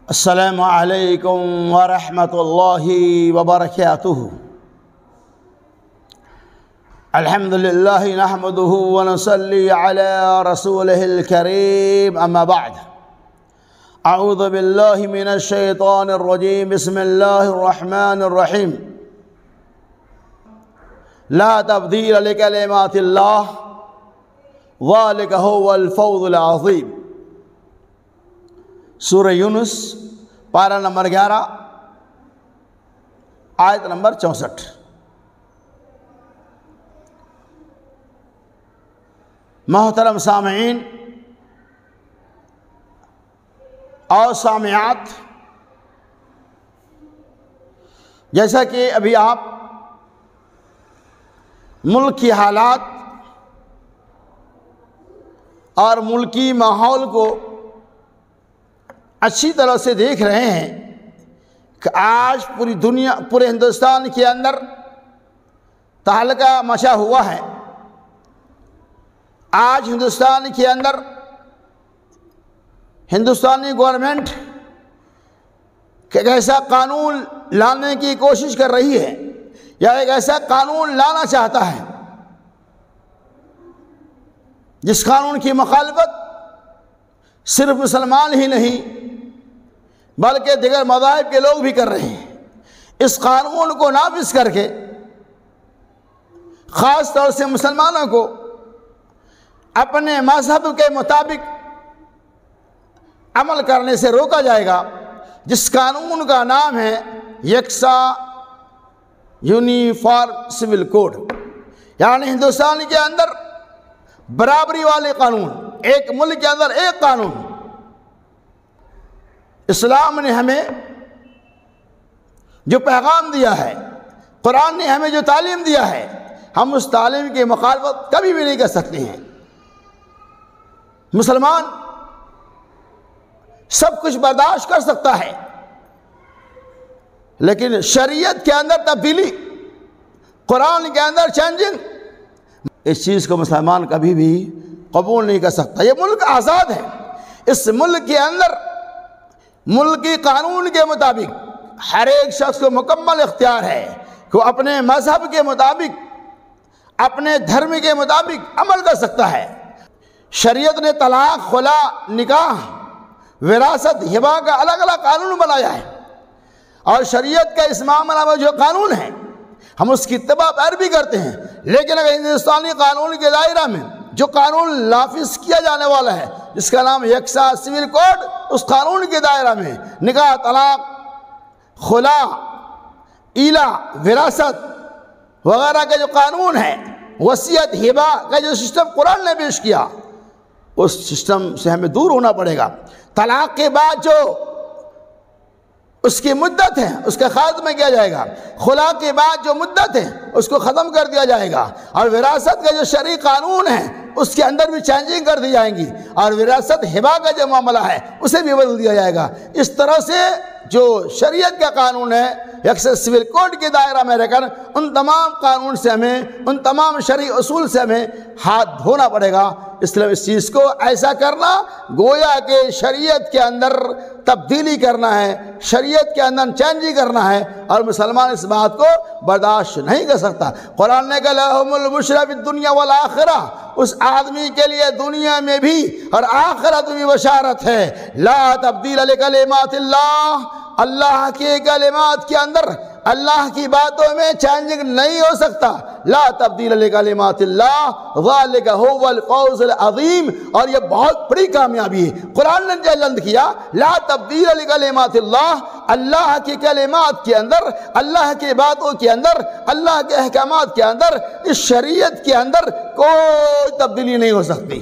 السلام علیکم ورحمۃ اللہ وبرکاتہ۔ الحمد للہ نحمده ونصلی علی رسولہ الکریم، اما بعد، اعوذ باللہ من الشیطان الرجیم، بسم اللہ الرحمن الرحیم۔ لا تبدیل لکلمات اللہ ذالک هو الفوز العظیم۔ سورہ یونس پارہ نمبر 11 آیت نمبر 64۔ محترم سامعین اور سامعات، جیسا کہ ابھی آپ ملک کی حالات اور ملکی ماحول کو اچھی طرح سے دیکھ رہے ہیں کہ آج پوری دنیا، پورے ہندوستان کے اندر تہلکہ مچا ہوا ہے۔ آج ہندوستان کے اندر ہندوستانی گورنمنٹ ایک ایسا قانون لانے کی کوشش کر رہی ہے یا ایک ایسا قانون لانا چاہتا ہے جس قانون کی مخالفت صرف مسلمان ہی نہیں بلکہ دیگر مذاہب کے لوگ بھی کر رہے ہیں۔ اس قانون کو نافذ کر کے خاص طور سے مسلمانوں کو اپنے مذہب کے مطابق عمل کرنے سے روکا جائے گا، جس قانون کا نام ہے یکساں یونیفارم سول کوڈ، یعنی ہندوستان کے اندر برابری والے قانون، ایک ملک کے اندر ایک قانون۔ اسلام نے ہمیں جو پیغام دیا ہے، قرآن نے ہمیں جو تعلیم دیا ہے، ہم اس تعلیم کی مخالفت کبھی بھی نہیں کر سکتے ہیں۔ مسلمان سب کچھ برداشت کر سکتا ہے، لیکن شریعت کے اندر تبدیلی، قرآن کے اندر چینجنگ، اس چیز کو مسلمان کبھی بھی قبول نہیں کر سکتا۔ یہ ملک آزاد ہے، اس ملک کے اندر ملکی قانون کے مطابق ہر ایک شخص کو مکمل اختیار ہے کہ وہ اپنے مذہب کے مطابق، اپنے دھرم کے مطابق عمل کر سکتا ہے۔ شریعت نے طلاق، خلا، نکاح، وراثت، ہبہ کا الگ الگ قانون بنایا ہے، اور شریعت کا اس معاملہ میں جو قانون ہے ہم اس کی اتباع پیروی کرتے ہیں۔ لیکن اگر ہندوستانی قانون کے دائرہ میں جو قانون نافذ کیا جانے والا ہے جس کا نام یکساں سول کوڈ، اس قانون کے دائرہ میں نکاح، طلاق، خلا، ایلا، وراثت وغیرہ کا جو قانون ہے، وصیت، ہبہ کا جو سسٹم قرآن نے پیش کیا، اس سسٹم سے ہمیں دور ہونا پڑے گا۔ طلاق کے بعد جو اس کی مدت ہے اس کا خاتمہ کیا جائے گا، خلا کے بعد جو مدت ہے اس کو ختم کر دیا جائے گا، اور وراثت کا جو شرعی قانون ہے اس کے اندر بھی چینجنگ کر دی جائیں گی، اور وراثت ہبہ کا جو معاملہ ہے اسے بھی بدل دیا جائے گا۔ اس طرح سے جو شریعت کا قانون ہے یکساں سول کوڈ کے دائرہ میں رہ کر ان تمام قانون سے ہمیں، ان تمام شرعی اصول سے ہمیں ہاتھ دھونا پڑے گا۔ اس لیے اس چیز کو ایسا کرنا گویا کہ شریعت کے اندر تبدیلی کرنا ہے، شریعت کے اندر چینجنگ کرنا ہے، اور مسلمان اس بات کو برداشت نہیں کر سکتا۔ قرآن نے کہا لَهُمُ الْبُشْرَىٰ فِي الدُّنْيَا وَالْآخِرَةِ، اس آدمی کے لیے دنیا میں بھی اور آخرت میں بشارت ہے۔ لا تبدیل لکلمات اللہ، اللہ کے کلمات کے اندر، اللہ کی باتوں میں چینجنگ نہیں ہو سکتا۔ لا تبدیل لکلمات اللہ ذالک هو الفوز العظیم، اور یہ بہت بڑی کامیابی ہے۔ قرآن نے جو اعلان کیا لا تبدیل لکلمات اللہ، اللہ کی کلمات کے اندر، اللہ کی باتوں کے اندر، اللہ کے احکامات کے اندر، اس شریعت کے اندر کوئی تبدیلی نہیں ہو سکتی،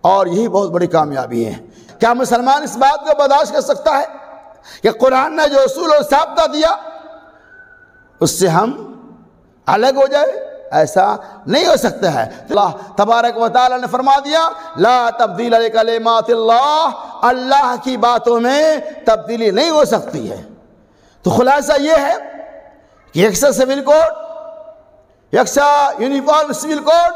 اور یہی بہت بڑی کامیابی ہے۔ کیا مسلمان اس بات کو برداشت کر سکتا ہے کہ قرآن نے جو اصول و ضابطہ دیا اس سے ہم الگ ہو جائے؟ ایسا نہیں ہو سکتا ہے۔ اللہ تبارک و تعالی نے فرما دیا لا تبدیل لکلمات اللہ، اللہ کی باتوں میں تبدیلی نہیں ہو سکتی ہے۔ تو خلاصہ یہ ہے کہ یکساں سول کوڈ، یکساں یونیفارم سول کوڈ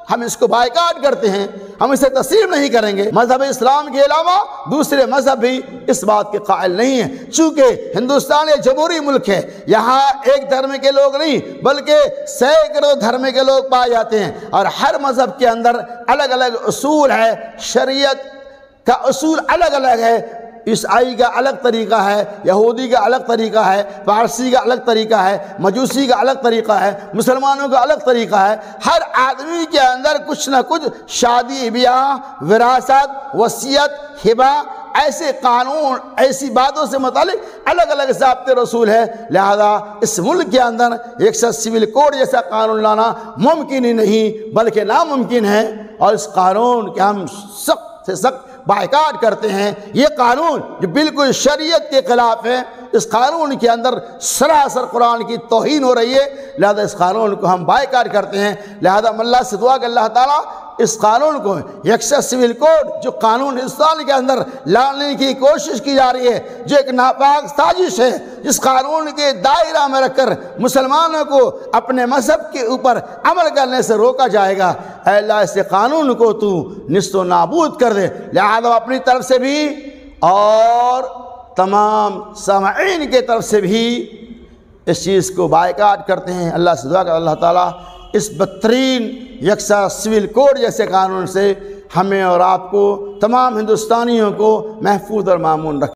ہم اس کو بائیکاٹ کرتے ہیں، ہم اسے تسلیم نہیں کریں گے۔ مذہب اسلام کے علاوہ دوسرے مذہب بھی اس بات کے قائل نہیں ہیں، چونکہ ہندوستان ایک جمہوری ملک ہے، یہاں ایک دھرم کے لوگ نہیں بلکہ سینکڑوں دھرم کے لوگ پائے جاتے ہیں، اور ہر مذہب کے اندر الگ الگ اصول ہے، شریعت کا اصول الگ الگ ہے۔ عیسائی کا الگ طریقہ ہے، یہودی کا الگ طریقہ ہے، پارسی کا الگ طریقہ ہے، مجوسی کا الگ طریقہ ہے، مسلمانوں کا الگ طریقہ ہے۔ ہر آدمی کے اندر کچھ نہ کچھ شادی بیاہ، وراثت، وصیت، ہبہ، ایسے قانون، ایسی باتوں سے متعلق الگ الگ ضابطے رسول ہے۔ لہذا اس ملک کے اندر ایک سول کوڈ جیسا قانون لانا ممکن ہی نہیں بلکہ ناممکن ہے، اور اس قانون کے ہم سخت سے سخت بائیکاٹ کرتے ہیں۔ یہ قانون جو بالکل شریعت کے خلاف ہے، اس قانون کے اندر سراسر قرآن کی توہین ہو رہی ہے، لہذا اس قانون کو ہم بائیکاٹ کرتے ہیں۔ لہذا ہم اللہ سے دعا کہ اللہ تعالیٰ اس قانون کو، یکساں سول کوڈ جو قانون ہندوستان کے اندر لانے کی کوشش کی جا رہی ہے، جو ایک ناپاک سازش ہے، جس قانون کے دائرہ میں رکھ کر مسلمانوں کو اپنے مذہب کے اوپر عمل کرنے سے روکا جائے گا، اے اللہ اس قانون کو تو نیست و نابود کر دے۔ لہذا اپنی طرف سے بھی اور تمام سامعین کے طرف سے بھی اس چیز کو بائیکاٹ کرتے ہیں۔ اللہ سے دعا کہ اللہ تعالیٰ اس بدترین یکساں سول کوڈ جیسے قانون سے ہمیں اور آپ کو، تمام ہندوستانیوں کو محفوظ اور مامون رکھے۔